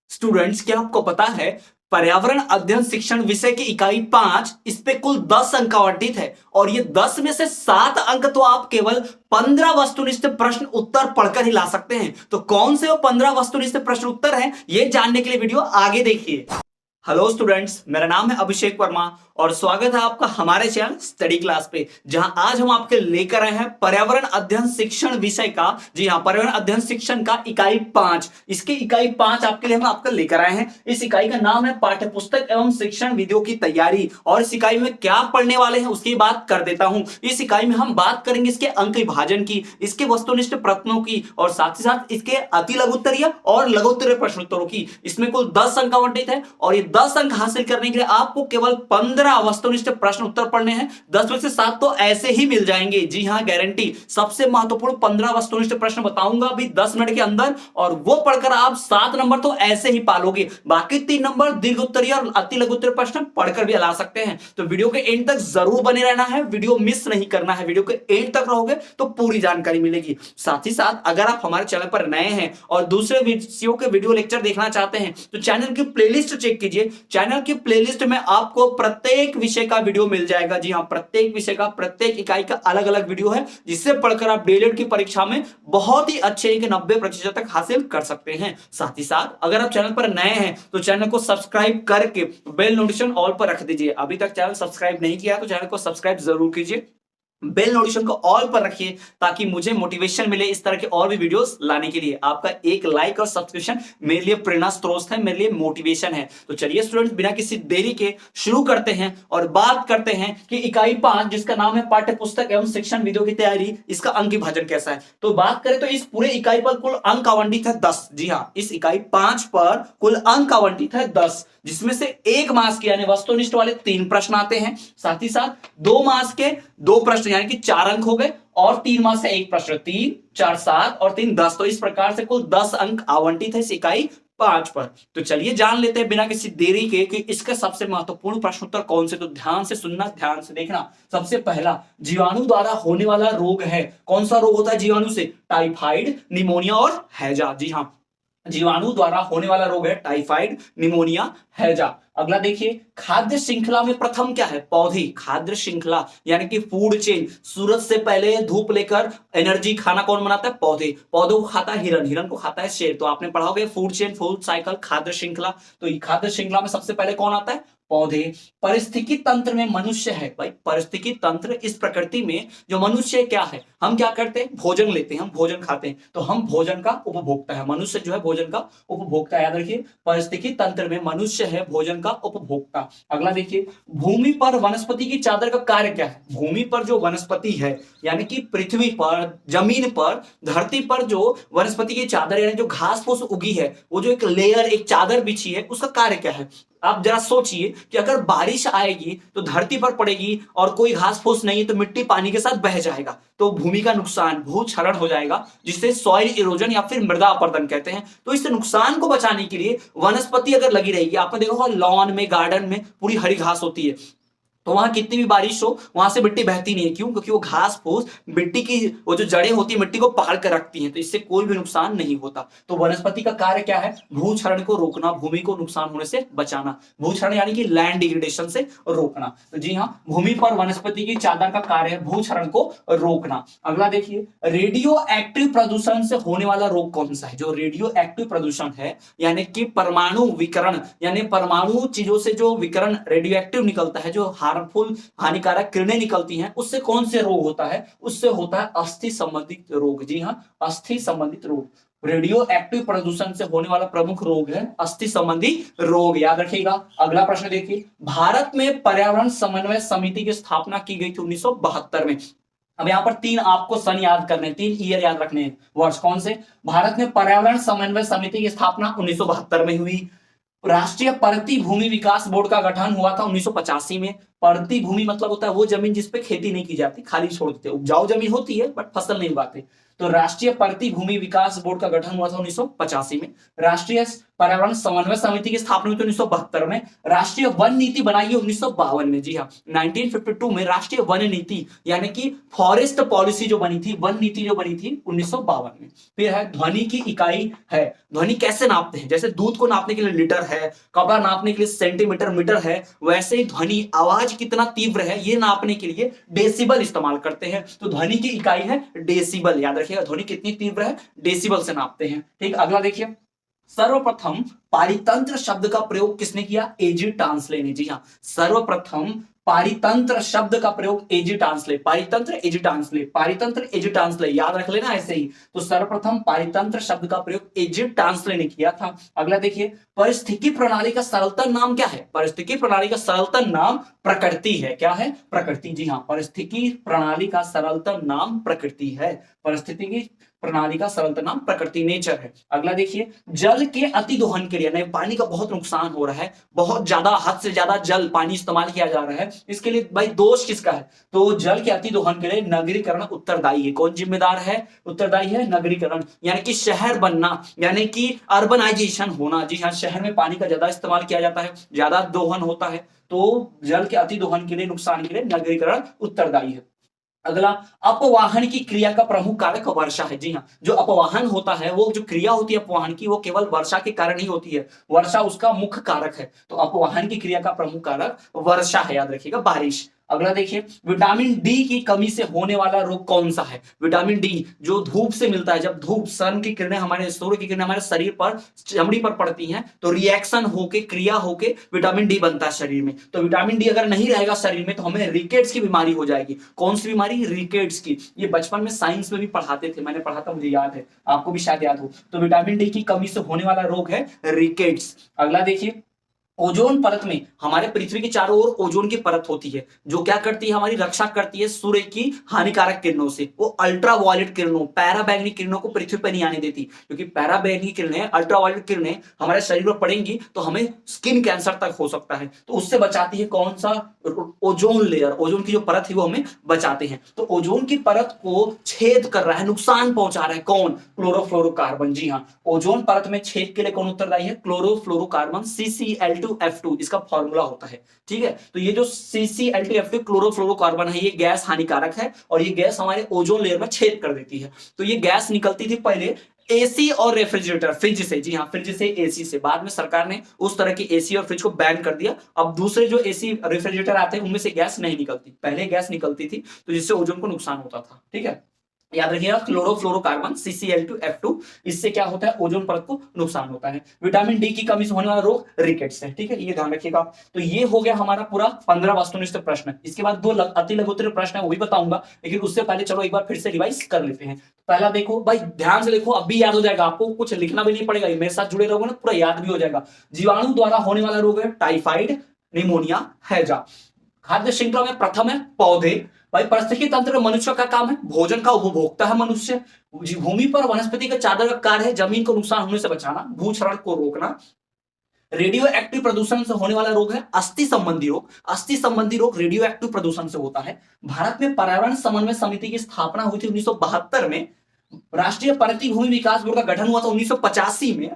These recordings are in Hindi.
स्टूडेंट्स, क्या आपको पता है पर्यावरण अध्ययन शिक्षण विषय की इकाई 5 इस पे कुल 10 अंक आवंटित है और ये 10 में से 7 अंक तो आप केवल 15 वस्तुनिष्ठ प्रश्न उत्तर पढ़कर ही ला सकते हैं। तो कौन से वो 15 वस्तुनिष्ठ प्रश्न उत्तर हैं, ये जानने के लिए वीडियो आगे देखिए। हेलो स्टूडेंट्स, मेरा नाम है अभिषेक वर्मा और स्वागत है आपका हमारे चैनल स्टडी क्लास पे, जहां आज हम आपके लेकर आए हैं पर्यावरण अध्ययन शिक्षण विषय का। जी हां, पर्यावरण अध्ययन शिक्षण का इकाई 5। इसकी इकाई 5 आपके लिए हम आपको लेकर आए हैं। इस इकाई का नाम है पाठ्यपुस्तक एवं शिक्षण विधियों की तैयारी। और इस इकाई में क्या पढ़ने वाले हैं उसकी बात कर देता हूं। इस इकाई में हम बात करेंगे इसके अंक विभाजन की, इसके वस्तुनिष्ठ प्रश्नों की और साथ ही साथ इसके अति लघुत्तरीय और लघुत्तरीय प्रश्नोत्तरों की। इसमें कुल 10 अंक आवंटित है और ये 10 अंक हासिल करने के लिए आपको केवल 15 वस्तुनिष्ठ प्रश्न उत्तर पढ़ने हैं। 10 में से 7 तो ऐसे ही मिल जाएंगे। जी हां, गारंटी। सबसे महत्वपूर्ण 15 वस्तुनिष्ठ प्रश्न बताऊंगा अभी 10 मिनट के अंदर और वो पढ़कर आप 7 नंबर तो ऐसे ही पालोगे। बाकी 3 नंबर दीर्घ उत्तरीय और अति लघु उत्तरीय प्रश्न पढ़कर भी ला सकते हैं। तो वीडियो के एंड तक जरूर बने रहना है, वीडियो मिस नहीं करना है। वीडियो के एंड तक रहोगे तो पूरी जानकारी मिलेगी। साथ ही साथ अगर आप हमारे चैनल पर नए हैं और दूसरे विषयों के वीडियो लेक्चर देखना चाहते हैं तो चैनल की प्लेलिस्ट चेक कीजिए। चैनल की प्लेलिस्ट में आपको प्रत्येक विषय का वीडियो मिल जाएगा। जी हां, प्रत्येक विषय का, प्रत्येक इकाई का अलग अलग वीडियो है, जिससे पढ़कर आप डीएलएड की परीक्षा में बहुत ही अच्छे 90% तक हासिल कर सकते हैं। साथ ही साथ अगर आप चैनल पर नए हैं तो चैनल को सब्सक्राइब करके बेल नोटिफिकेशन ऑल पर रख दीजिए। अभी तक चैनल सब्सक्राइब नहीं किया तो चैनल को सब्सक्राइब जरूर कीजिए, बेल नोटिफिकेशन को ऑल पर रखिए ताकि मुझे मोटिवेशन मिले इस तरह के और भी वीडियोस लाने के लिए। आपका एक लाइक और सब्सक्रिप्शन मेरे लिए प्रेरणा स्रोत है, मेरे लिए मोटिवेशन है। तो चलिए स्टूडेंट्स, बिना किसी देरी के शुरू करते हैं और बात करते हैं कि इकाई 5 जिसका नाम है पाठ्यपुस्तक एवं शिक्षण विधियों की तैयारी, इसका अंक विभाजन कैसा है। तो बात करें तो इस पूरे इकाई पर कुल अंक आवंटित है 10। जी हाँ, इस इकाई 5 पर कुल अंक आवंटित है 10, जिसमें से 1 मार्क्स के यानी वस्तुनिष्ठ वाले 3 प्रश्न आते हैं। साथ ही साथ 2 मार्क्स के 2 प्रश्न यानी कि 4 अंक हो गए और 3 मार्क्स से 1 प्रश्न, 3 4 7 और 3 10। तो इस प्रकार से कुल 10 अंक आवंटित है इस इकाई 5 पर। तो चलिए जान लेते हैं बिना किसी देरी के कि इसका सबसे महत्वपूर्ण प्रश्न उत्तर कौन से। तो ध्यान से सुनना, ध्यान से देखना। सबसे पहला, जीवाणु द्वारा होने वाला रोग है। कौन सा रोग होता है जीवाणु से? टाइफाइड, निमोनिया और हैजा। जी हाँ, जीवाणु द्वारा होने वाला रोग है टाइफाइड, निमोनिया, हैजा। अगला देखिए, खाद्य श्रृंखला में प्रथम क्या है? पौधे। खाद्य श्रृंखला यानी कि फूड चेन, सूरज से पहले धूप लेकर एनर्जी खाना कौन बनाता है? पौधे। पौधों को खाता है हिरन, हिरन को खाता है शेर। तो आपने पढ़ा होगा फूड चेन, फूड साइकिल, खाद्य श्रृंखला। तो खाद्य श्रृंखला में सबसे पहले कौन आता है? पौधे। परिस्थिति तंत्र में मनुष्य है। भाई परिस्थिति तंत्र, इस प्रकृति में जो मनुष्य क्या है, हम क्या करते हैं? भोजन लेते हैं, हम भोजन खाते हैं। तो हम भोजन का उपभोक्ता है, मनुष्य जो है भोजन का उपभोक्ता। याद रखिए, परिस्थिति तंत्र में मनुष्य है भोजन का उपभोक्ता। अगला देखिए, भूमि पर वनस्पति की चादर का कार्य क्या है? भूमि पर जो वनस्पति है यानी कि पृथ्वी पर, जमीन पर, धरती पर जो वनस्पति की चादर यानी जो घास फूस उगी है, वो जो एक लेयर, एक चादर बिछी है, उसका कार्य क्या है? आप जरा सोचिए कि अगर बारिश आएगी तो धरती पर पड़ेगी और कोई घास फूस नहीं है तो मिट्टी पानी के साथ बह जाएगा, तो भूमि का नुकसान, भूक्षरण हो जाएगा, जिसे सॉइल इरोजन या फिर मृदा अपरदन कहते हैं। तो इस नुकसान को बचाने के लिए वनस्पति अगर लगी रहेगी, आपने देखा होगा लॉन में, गार्डन में पूरी हरी घास होती है, तो वहां कितनी भी बारिश हो वहां से मिट्टी बहती नहीं है। क्यों? क्योंकि वो घास फूस मिट्टी की, वो जो जड़ें होती है मिट्टी को पकड़ कर रखती हैं, तो इससे कोई भी नुकसान नहीं होता। तो वनस्पति का कार्य क्या है? भूक्षरण को रोकना, भूमि को नुकसान होने से बचाना। भूक्षरण यानी कि लैंड डिग्रेडेशन से रोकना। तो जी हाँ, भूमि पर वनस्पति की चादर का कार्य है भूक्षरण को रोकना। अगला देखिए, रेडियो एक्टिव प्रदूषण से होने वाला रोग कौन सा है? जो रेडियो एक्टिव प्रदूषण है यानी कि परमाणु विकिरण, यानी परमाणु चीजों से जो विकिरण रेडियो एक्टिव निकलता है, जो हार्मफुल, हानिकारक किरणें निकलती हैं, उससे कौन से रोग होता है? उससे होता है अस्थि संबंधित रोग। जी हाँ, अस्थि संबंधित रोग। रेडियो एक्टिव प्रदूषण से होने वाला प्रमुख रोग है अस्थि संबंधी रोग, याद रखिएगा। अगला प्रश्न देखिए, भारत में पर्यावरण समन्वय समिति की स्थापना की गई थी 1972 में। अब यहां पर 3 आपको सन याद करने, 3 ईयर याद रखने हैं। वर्ष कौन से? भारत में पर्यावरण समन्वय समिति की स्थापना 1972 में हुई। राष्ट्रीय परती भूमि विकास बोर्ड का गठन हुआ था 1985 में। परती भूमि मतलब होता है वो जमीन जिस पे खेती नहीं की जाती, खाली छोड़ देते, उपजाऊ जमीन होती है बट फसल नहीं उगाते। तो राष्ट्रीय परती भूमि विकास बोर्ड का गठन हुआ था 1985 में। राष्ट्रीय पर्यावरण समन्वय समिति की स्थापना हुई थी 1972 में। राष्ट्रीय वन नीति बनाई 1952 में। जी हाँ, 1952 में राष्ट्रीय वन नीति यानी कि फॉरेस्ट पॉलिसी जो बनी थी, वन नीति जो बनी थी 1952 में। फिर है ध्वनि की इकाई है। ध्वनि कैसे नापते हैं? जैसे दूध को नापने के लिए लीटर है, कपड़ा नापने के लिए सेंटीमीटर मीटर है, वैसे ही ध्वनि आवाज कितना तीव्र है ये नापने के लिए डेसिबल इस्तेमाल करते हैं। तो ध्वनि की इकाई है डेसिबल। याद रखिएगा, ध्वनि कितनी तीव्र है डेसिबल से नापते हैं। ठीक, अगला देखिए, सर्वप्रथम पारितंत्र शब्द का प्रयोग किसने किया? एजी टांसले ने। जी हाँ, सर्वप्रथम पारितंत्र शब्द का प्रयोग एजी टांसले। पारितंत्र एजी टांसले, पारितंत्र एजी टांसले, याद रख लेना ऐसे ही। तो सर्वप्रथम पारितंत्र शब्द का प्रयोग एजी टांसले ने किया था। अगला देखिए, परिस्थिति प्रणाली का सरलतम नाम क्या है? परिस्थिति प्रणाली का सरलतम नाम प्रकृति है। क्या है? प्रकृति। जी हाँ, परिस्थिति प्रणाली का सरलतम नाम प्रकृति है। परिस्थिति की प्रणाली का सरलतम नाम प्रकृति, नेचर है। अगला देखिए, जल के अति दोहन के लिए, नहीं पानी का बहुत नुकसान हो रहा है, बहुत ज्यादा हद से ज्यादा जल पानी इस्तेमाल किया जा रहा है, इसके लिए भाई दोष किसका है? तो जल के अति दोहन के लिए नगरीकरण उत्तरदायी है। कौन जिम्मेदार है? उत्तरदायी है नगरीकरण, यानी कि शहर बनना, यानी कि अर्बनाइजेशन होना। जी हाँ, शहर में पानी का ज्यादा इस्तेमाल किया जाता है, ज्यादा दोहन होता है, तो जल के अति दोहन के लिए, नुकसान के लिए नगरीकरण उत्तरदायी है। अगला, अपवाहन की क्रिया का प्रमुख कारक वर्षा है। जी हाँ, जो अपवाहन होता है, वो जो क्रिया होती है अपवाहन की, वो केवल वर्षा के कारण ही होती है। वर्षा उसका मुख्य कारक है। तो अपवाहन की क्रिया का प्रमुख कारक वर्षा है, याद रखिएगा, बारिश। अगला देखिए, विटामिन डी की कमी से होने वाला रोग कौन सा है? विटामिन डी जो धूप से मिलता है, जब धूप सन की किरणें, हमारे सूर्य की किरणें हमारे शरीर पर, चमड़ी पर पड़ती हैं, तो रिएक्शन होके, क्रिया होके विटामिन डी बनता है शरीर में। तो विटामिन डी अगर नहीं रहेगा शरीर में तो हमें रिकेट्स की बीमारी हो जाएगी। कौन सी बीमारी? रिकेट्स की। ये बचपन में साइंस में भी पढ़ाते थे, मैंने पढ़ा था, मुझे याद है, आपको भी शायद याद हो। तो विटामिन डी की कमी से होने वाला रोग है रिकेट्स। अगला देखिए, ओजोन परत में, हमारे पृथ्वी के चारों ओर ओजोन की परत होती है, जो क्या करती है? हमारी रक्षा करती है सूर्य की हानिकारक किरणों से। वो अल्ट्रा वायलेट किरणों, पैराबैंगनी किरणों को पृथ्वी पर नहीं आने देती, क्योंकि पैराबैंगनी किरणें, अल्ट्रा वायलेट किरणें हमारे शरीर पर पड़ेंगी तो हमें स्किन कैंसर तक हो सकता है। तो उससे बचाती है कौन सा? ओजोन लेयर, ओजोन की जो परत है वो हमें बचाते हैं। तो ओजोन की परत को छेद कर रहा है, नुकसान पहुंचा रहा है कौन? क्लोरोफ्लोरोकार्बन। जी हाँ, ओजोन परत में छेद के लिए कौन उत्तरदायी है? क्लोरोफ्लोरोकार्बन, CCl2 F2 इसका फॉर्मूला होता है। ठीक है, तो ये जो CCl2 F2 क्लोरोफ्लोरोकार्बन है, ये गैस हानिकारक है और ये गैस हमारे ओजोन लेयर में छेद कर देती है। तो ये गैस निकलती थी पहले एसी और रेफ्रिजरेटर, फ्रिज से। जी हाँ, फ्रिज से, एसी से। बाद में सरकार ने उस तरह की एसी और फ्रिज को बैन कर दिया। अब दूसरे जो एसी रेफ्रिजरेटर आते हैं उनमें से गैस नहीं निकलती, पहले गैस निकलती थी, तो जिससे ओजोन को नुकसान होता था। ठीक है, याद रखिएगा, क्लोरोफ्लोरोकार्बन CCl2 F2, इससे क्या होता है? ओजोन परत को नुकसान होता है। विटामिन डी की कमी से होने वाला रोग रिकेट्स है। ठीक है, ये ध्यान रखिएगा। तो ये हो गया हमारा पूरा 15 वस्तुनिष्ठ प्रश्न। इसके बाद 2 अति लघुत्तरीय प्रश्न है, वो भी बताऊंगा, लेकिन उससे पहले चलो एक बार फिर से रिवाइज कर लेते हैं। पहला देखो भाई, ध्यान से देखो, अब भी याद हो जाएगा आपको, कुछ लिखना भी नहीं पड़ेगा, मेरे साथ जुड़े रहोगे ना, पूरा याद भी हो जाएगा। जीवाणु द्वारा होने वाला रोग है टाइफाइड, निमोनिया, हैजा। खाद्य श्रृंखला में प्रथम है पौधे। भाई, पारिस्थितिकी तंत्र मनुष्य का काम है, भोजन का उपभोक्ता है मनुष्य। भूमि पर वनस्पति का चादर का कार्य है जमीन को नुकसान होने से बचाना, भूक्षरण को रोकना। रेडियो एक्टिव प्रदूषण से होने वाला रोग है अस्थि संबंधी रोग। अस्थि संबंधी रोग रेडियो एक्टिव प्रदूषण से होता है। भारत में पर्यावरण समन्वय समिति की स्थापना हुई थी 1972 में। राष्ट्रीय परती भूमि विकास बोर्ड का गठन हुआ था 1985 में।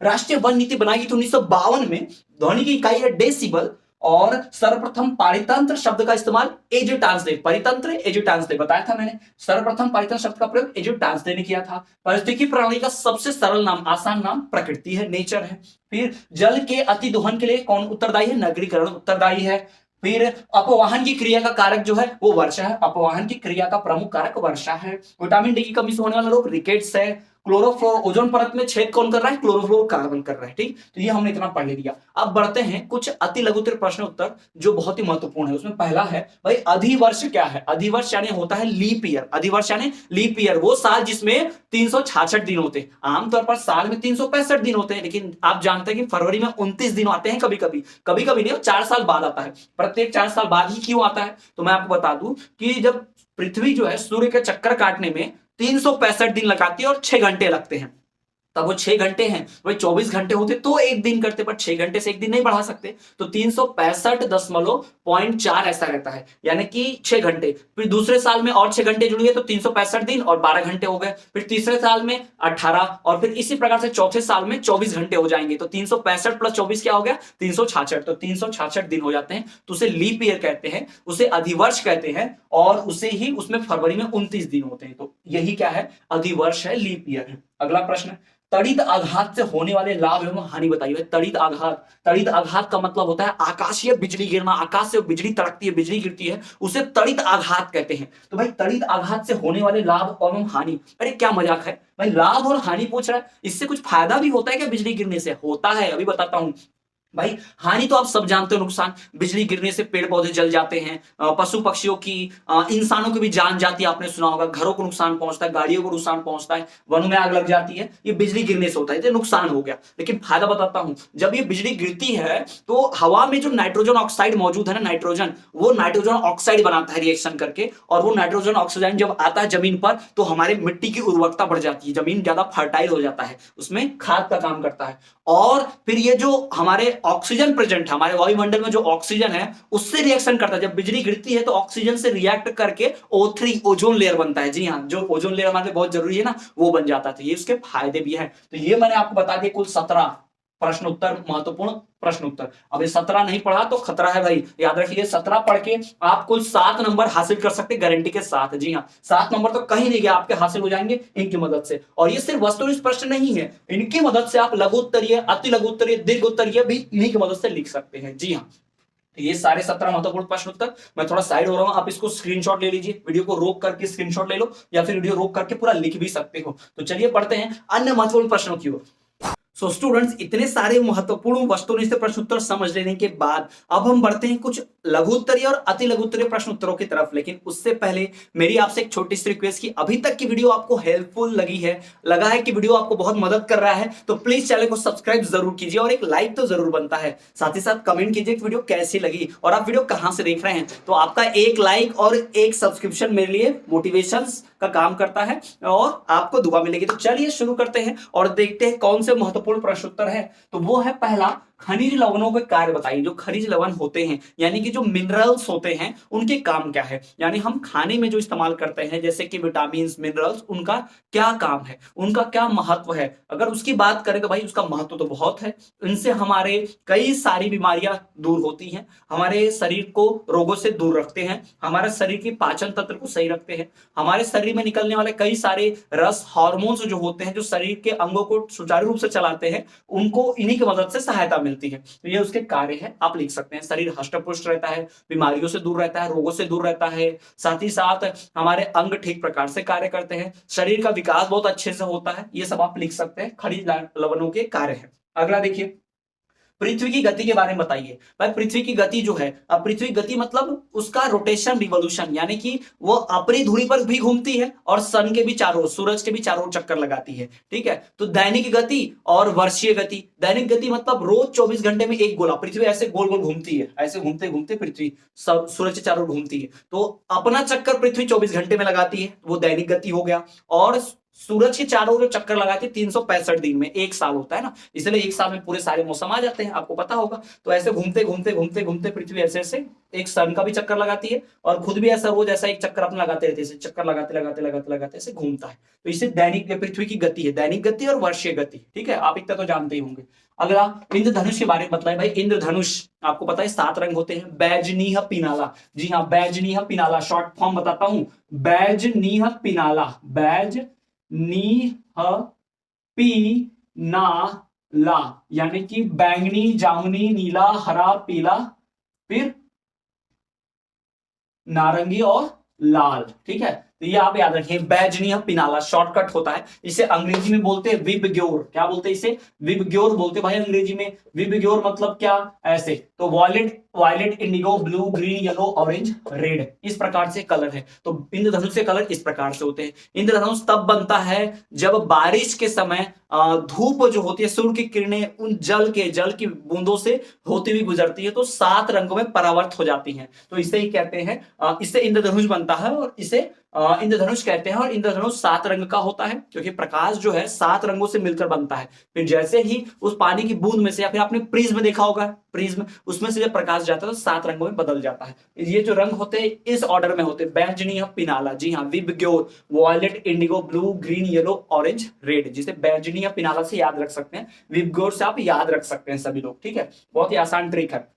राष्ट्रीय वन नीति बनाई गई थी 1952 में। ध्वनि की इकाई है डेसिबल। और सर्वप्रथम पारितंत्र शब्द का इस्तेमाल एजी टांसले, परितंत्र एजी टांसले बताया था मैंने। सर्वप्रथम पारितंत्र शब्द का प्रयोग एजी टांसले ने किया था। पारिस्थितिकी प्रणाली का सबसे सरल नाम, आसान नाम प्रकृति है, नेचर है। फिर जल के अति दोहन के लिए कौन उत्तरदायी है? नगरीकरण उत्तरदायी है। फिर अपवाहन की क्रिया का कारक जो है वो वर्षा है, अपवाहन की क्रिया का प्रमुख कारक वर्षा है। विटामिन डी की कमी से होने वाला रोग रिकेट्स है। क्लोरोफ्लोरो, ओजोन परत में छेद कौन कर रहा है? क्लोरोफ्लोरोकार्बन कर रहा है। ठीक, तो ये हमने इतना पढ़ लिया। अब बढ़ते हैं कुछ अति लघुत्तरीय प्रश्न उत्तर जो बहुत ही महत्वपूर्ण है। उसमें पहला है भाई, अधिवर्ष क्या है? अधिवर्ष यानी होता है लीप ईयर। अधिवर्ष यानी लीप ईयर, वो साल जिसमें 366 दिन होते हैं। आमतौर पर साल में 365 दिन होते हैं, लेकिन आप जानते हैं कि फरवरी में 29 दिन आते हैं, कभी कभी नहीं, 4 साल बाद आता है। प्रत्येक 4 साल बाद ही क्यों आता है? तो मैं आपको बता दूं कि जब पृथ्वी जो है सूर्य के चक्कर काटने में 365 दिन लगाती है और 6 घंटे लगते हैं। तब वो 6 घंटे हैं, वही 24 घंटे होते तो एक दिन करते, पर 6 घंटे से एक दिन नहीं बढ़ा सकते, तो 365.4 ऐसा रहता है, यानी कि 6 घंटे। फिर दूसरे साल में और 6 घंटे जुड़ गए तो 365 दिन और 12 घंटे हो गए, फिर तीसरे साल में 18, और फिर इसी प्रकार से चौथे साल में 24 घंटे हो जाएंगे, तो 365 प्लस 24 क्या हो गया, 366, तो 366 दिन हो जाते हैं, तो उसे लीप ईयर कहते हैं, उसे अधिवर्ष कहते हैं, और उसे ही उसमें फरवरी में 29 दिन होते हैं, तो यही क्या है, अधिवर्ष है, लीप ईयर है। अगला प्रश्न, तड़ित आघात से होने वाले लाभ एवं हानि बताइए। तड़ित आघात का मतलब होता है आकाशीय बिजली गिरना, आकाश से बिजली तड़कती है, बिजली गिरती है, उसे तड़ित आघात कहते हैं। तो भाई तड़ित आघात से होने वाले लाभ एवं हानि, अरे क्या मजाक है भाई, लाभ और हानि पूछ रहा है, इससे कुछ फायदा भी होता है क्या बिजली गिरने से? होता है, अभी बताता हूं। भाई हानि तो आप सब जानते हो, नुकसान, बिजली गिरने से पेड़ पौधे जल जाते हैं, पशु पक्षियों की, इंसानों की भी जान जाती है, आपने सुना होगा, घरों को नुकसान पहुंचता है, गाड़ियों को नुकसान पहुंचता है, वनों में आग लग जाती है, ये बिजली गिरने से होता है, तो नुकसान हो गया। लेकिन फायदा बताता हूं, जब ये बिजली गिरती है तो हवा में जो नाइट्रोजन ऑक्साइड मौजूद है ना, नाइट्रोजन, वो नाइट्रोजन ऑक्साइड बनाता है रिएक्शन करके, और वो नाइट्रोजन ऑक्सीजन जब आता है जमीन पर तो हमारे मिट्टी की उर्वरकता बढ़ जाती है, जमीन ज्यादा फर्टाइल हो जाता है, उसमें खाद का काम करता है। और फिर ये जो हमारे ऑक्सीजन प्रेजेंट है, हमारे वायुमंडल में जो ऑक्सीजन है उससे रिएक्शन करता है, जब बिजली गिरती है तो ऑक्सीजन से रिएक्ट करके O3 ओजोन लेयर बनता है। जी हाँ, जो ओजोन लेयर हमारे लिए बहुत जरूरी है ना, वो बन जाता है, तो ये उसके फायदे भी है। तो ये मैंने आपको बता दिया कुल 17 प्रश्न उत्तर, महत्वपूर्ण प्रश्न उत्तर। अब ये 17 नहीं पढ़ा तो खतरा है भाई, याद रखिए 17 पढ़ के आप कुल 7 नंबर हासिल कर सकते गारंटी के साथ। जी हाँ, 7 नंबर तो कहीं नहीं गया, आपके हासिल हो जाएंगे इनकी मदद से। और ये सिर्फ वस्तुनिष्ठ प्रश्न नहीं है, इनकी मदद से आप लघु उत्तरीय, अति लघु उत्तरीय, दीर्घ उत्तरीय भी इन्हीं की मदद से लिख सकते हैं। जी हाँ, ये सारे 17 महत्वपूर्ण प्रश्न उत्तर। मैं थोड़ा साइड हो रहा हूं, आप इसको स्क्रीनशॉट ले लीजिए, वीडियो को रोक करके स्क्रीनशॉट ले लो, या फिर वीडियो रोक करके पूरा लिख भी सकते हो। तो चलिए पढ़ते हैं अन्य महत्वपूर्ण प्रश्नों की ओर। सो स्टूडेंट्स, इतने सारे महत्वपूर्ण वस्तुनिष्ठ प्रश्न उत्तर समझ लेने के बाद अब हम बढ़ते हैं कुछ लघु उत्तरीय और अति लघु उत्तरीय प्रश्न उत्तरों की तरफ। लेकिन उससे पहले मेरी आपसे एक छोटी सी रिक्वेस्ट की, अभी तक की वीडियो आपको हेल्पफुल लगी है, लगा है कि वीडियो आपको बहुत मदद कर रहा है, तो प्लीज चैनल को सब्सक्राइब जरूर कीजिए और एक लाइक तो जरूर बनता है। साथ ही साथ कमेंट कीजिए कि वीडियो कैसी लगी और आप वीडियो कहां से देख रहे हैं। तो आपका एक लाइक और एक सब्सक्रिप्शन मेरे लिए मोटिवेशन का काम करता है और आपको दुआ मिलेगी। तो चलिए शुरू करते हैं और देखते हैं कौन से महत्वपूर्ण प्रश्न उत्तर है। तो वो है पहला, खनिज लवणों के कार्य बताइए। जो खनिज लवण होते हैं यानी कि जो मिनरल्स होते हैं उनके काम क्या है, यानी हम खाने में जो इस्तेमाल करते हैं जैसे कि विटामिन मिनरल्स, उनका क्या काम है, उनका क्या महत्व है। अगर उसकी बात करें तो भाई उसका महत्व तो बहुत है, इनसे हमारे कई सारी बीमारियां दूर होती हैं, हमारे शरीर को रोगों से दूर रखते हैं, हमारे शरीर की पाचन तंत्र को सही रखते हैं, हमारे शरीर में निकलने वाले कई सारे रस हार्मोन्स जो होते हैं जो शरीर के अंगों को सुचारू रूप से चलाते हैं, उनको इन्हीं की मदद से सहायता मिलती है। तो ये उसके कार्य है, आप लिख सकते हैं। शरीर हष्ट-पुष्ट रहता है, बीमारियों से दूर रहता है, रोगों से दूर रहता है, साथ ही साथ हमारे अंग ठीक प्रकार से कार्य करते हैं, शरीर का विकास बहुत अच्छे से होता है, ये सब आप लिख सकते हैं, खनिज लवणों के कार्य है। अगला देखिए, पृथ्वी की गति के बारे में बताइए। भाई पृथ्वी की गति जो है, अब पृथ्वी की गति मतलब उसका रोटेशन रिवॉल्यूशन, यानी कि वो अपनी धुरी पर भी घूमती है और सन के भी चारों, सूरज के भी चारों चक्कर लगाती है। ठीक है, तो दैनिक गति और वर्षीय गति। दैनिक गति मतलब रोज 24 घंटे में एक गोला, पृथ्वी ऐसे गोल गोल घूमती है, ऐसे घूमते घूमते पृथ्वी सूरज के चारों घूमती है, तो अपना चक्कर पृथ्वी 24 घंटे में लगाती है, वो दैनिक गति हो गया। और सूरज के चारों ओर चक्कर लगाती है 365 दिन में, एक साल होता है ना, इसलिए एक साल में पूरे सारे मौसम आ जाते हैं, आपको पता होगा। तो ऐसे घूमते घूमते घूमते घूमते पृथ्वी ऐसे ऐसे एक सन का भी चक्कर लगाती है और खुद भी ऐसा रोज ऐसा एक चक्कर अपना लगाते रहते हैं, चक्कर लगाते लगाते लगाते लगाते ऐसे घूमता है। तो इसे दैनिक पृथ्वी की गति है, दैनिक गति और वर्षीय गति। ठीक है, आप इतना तो जानते ही होंगे। अगला, इंद्रधनुष के बारे में बताएं। भाई इंद्रधनुष आपको पता है 7 रंग होते हैं, बैजनीह पिनाला। जी हाँ, बैजनीह पिनाला, शॉर्ट फॉर्म बताता हूं, बैजनीह पिनाला, बैज नी ह पी ना ला, यानी कि बैंगनी, जामुनी, नीला, हरा, पीला, फिर नारंगी और लाल। ठीक है, तो ये आप याद रखिए, बैजनीह पिनाला शॉर्टकट होता है। इसे अंग्रेजी में बोलते हैं विबग्योर। क्या बोलते हैं इसे? विबग्योर बोलते हैं भाई अंग्रेजी में। विबग्योर मतलब क्या? ऐसे, तो violet, violet, indigo, blue, green, yellow, orange, red, इस प्रकार से कलर है। तो इंद्रधनुष के कलर इस प्रकार से होते हैं। इंद्रधनुष तब बनता है जब बारिश के समय धूप जो होती है, सूर्य की किरणें उन जल की बूंदों से होती हुई गुजरती है तो 7 रंगों में परावर्त हो जाती हैं, तो इसे ही कहते हैं, इससे इंद्रधनुष बनता है और इसे इंद्रधनुष कहते हैं। और इंद्रधनुष 7 रंग का होता है, क्योंकि प्रकाश जो है 7 रंगों से मिलकर बनता है। फिर जैसे ही उस पानी की बूंद में से, या फिर आपने प्रिज्म देखा होगा, प्रिज्म, उसमें से जब प्रकाश जाता है तो 7 रंगों में बदल जाता है। ये जो रंग होते हैं इस ऑर्डर में होते हैं, बैंगनी, पिनाला, जी हाँ, VIBGYOR, violet, indigo, blue, green, yellow, orange, red, जिसे बैंगनी या पिनाला से याद रख सकते हैं, विबग्योर से आप याद रख सकते हैं सभी लोग, ठीक है। बहुत ही आसान ट्रिक है।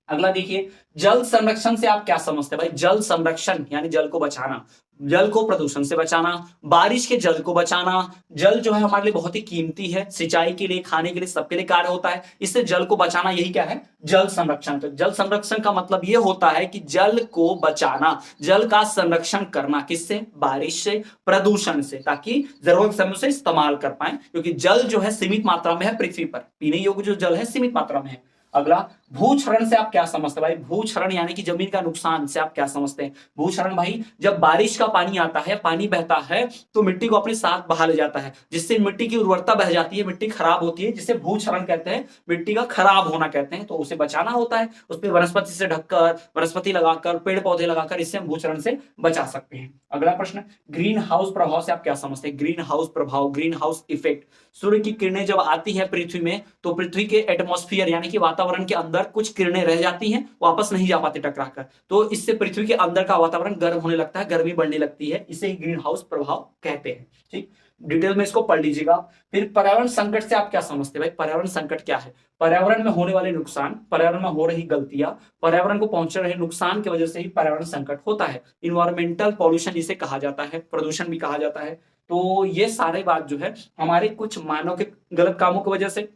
अगला देखिए, जल संरक्षण से आप क्या समझते हैं भाई? जल संरक्षण यानी जल को बचाना, जल को प्रदूषण से बचाना, बारिश के जल को बचाना। जल जो है हमारे लिए बहुत ही कीमती है, सिंचाई के लिए, खाने के लिए, सबके लिए कार्य होता है। इससे जल को बचाना, यही क्या है? जल संरक्षण। तो जल संरक्षण का मतलब यह होता है कि जल को बचाना, जल का संरक्षण करना, किससे? बारिश से, प्रदूषण से, ताकि जरूरत समय से इस्तेमाल कर पाए, क्योंकि जल जो है सीमित मात्रा में है पृथ्वी पर, पीने योग्य जो जल है सीमित मात्रा में है। अगला, भूक्षरण से आप क्या समझते हैं भाई? भूक्षरण यानी कि जमीन का नुकसान से आप क्या समझते हैं? भूक्षरण भाई, जब बारिश का पानी आता है, पानी बहता है, तो मिट्टी को अपने साथ बहा ले जाता है, जिससे मिट्टी की उर्वरता बह जाती है, मिट्टी खराब होती है, जिसे भूक्षरण कहते हैं, मिट्टी का खराब होना कहते हैं। तो उसे बचाना होता है, उस पर वनस्पति से ढककर, वनस्पति लगाकर, पेड़ पौधे लगाकर, इससे हम भूक्षरण से बचा सकते हैं। अगला प्रश्न, ग्रीन हाउस प्रभाव से आप क्या समझते हैं? ग्रीन हाउस प्रभाव, ग्रीन हाउस इफेक्ट। सूर्य की किरणें जब आती है पृथ्वी में, तो पृथ्वी के एटमॉस्फेयर यानी कि वातावरण के अंदर कुछ किरणें रह जाती हैं, वापस नहीं जा पाती टकराकर, तो इससे पृथ्वी के अंदर का वातावरण गर्म होने लगता है, गर्मी बढ़ने लगती है, इसे ग्रीन हाउस प्रभाव कहते हैं। ठीक, डिटेल में इसको पढ़ लीजिएगा। फिर पर्यावरण संकट से आप क्या समझते हैं भाई? पर्यावरण संकट क्या है? पर्यावरण में होने वाले नुकसान, पर्यावरण में हो रही गलतियां, पर्यावरण को पहुंच रहे नुकसान की वजह से ही पर्यावरण संकट होता है। इन्वायरमेंटल पॉल्यूशन जिसे कहा जाता है, प्रदूषण भी कहा जाता है। तो ये सारे बात जो है हमारे कुछ मानव के गलत कामों की वजह से,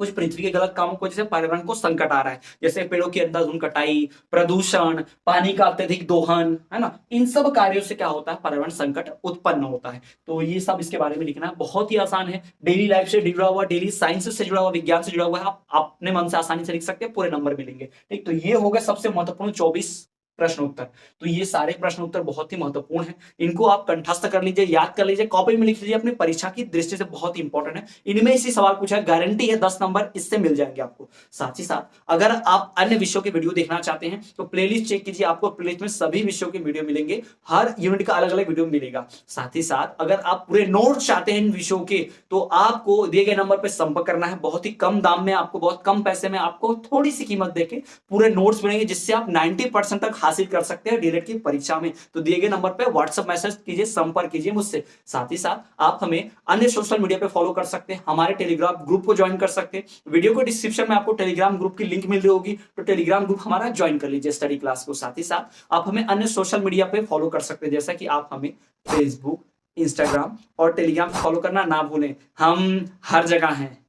कुछ पृथ्वी के गलत कामों की वजह से पर्यावरण को संकट आ रहा है, जैसे पेड़ों की अंधाधुंध कटाई, प्रदूषण, पानी का अत्यधिक दोहन, है ना। इन सब कार्यों से क्या होता है? पर्यावरण संकट उत्पन्न होता है। तो ये सब इसके बारे में लिखना बहुत ही आसान है, डेली लाइफ से जुड़ा हुआ, डेली साइंस से जुड़ा हुआ, विज्ञान से जुड़ा हुआ है, आप अपने मन से आसानी से लिख सकते हैं, पूरे नंबर मिलेंगे। ठीक, तो ये हो गया सबसे महत्वपूर्ण 24 प्रश्न उत्तर। तो ये सारे प्रश्न उत्तर बहुत ही महत्वपूर्ण हैं, इनको आप कंठस्थ कर लीजिए, याद कर लीजिए, कॉपी में लिख लीजिए, अपनी परीक्षा की दृष्टि से बहुत ही इंपॉर्टेंट है। इनमें इसी सवाल पूछा है, गारंटी है 10 नंबर इससे मिल जाएंगे आपको। साथ ही साथ अगर आप अन्य विषयों के वीडियो देखना चाहते हैं तो प्लेलिस्ट चेक कीजिए, आपको प्लेलिस्ट में सभी विषयों के वीडियो मिलेंगे, हर यूनिट का अलग अलग वीडियो मिलेगा। साथ ही साथ अगर आप पूरे नोट चाहते हैं इन विषयों के, तो आपको दिए गए नंबर पर संपर्क करना है। बहुत ही कम दाम में, आपको बहुत कम पैसे में, आपको थोड़ी सी कीमत देके पूरे नोट्स मिलेंगे, जिससे आप 90% तक हासिल कर सकते हैं डीएलएड की परीक्षा में। तो दिए गए नंबर पे व्हाट्सएप मैसेज कीजिए, संपर्क कीजिए मुझसे। साथ ही साथ आप हमें अन्य सोशल मीडिया पे फॉलो कर सकते हैं, हमारे टेलीग्राम ग्रुप को ज्वाइन कर सकते हैं। वीडियो को डिस्क्रिप्शन में आपको टेलीग्राम ग्रुप की लिंक मिल रही होगी, तो टेलीग्राम ग्रुप हमारा ज्वाइन कर लीजिए स्टडी क्लास को। साथ ही साथ आप हमें अन्य सोशल मीडिया पे फॉलो कर सकते हैं, जैसा कि आप हमें फेसबुक, इंस्टाग्राम और टेलीग्राम फॉलो करना ना भूलें, हम हर जगह हैं।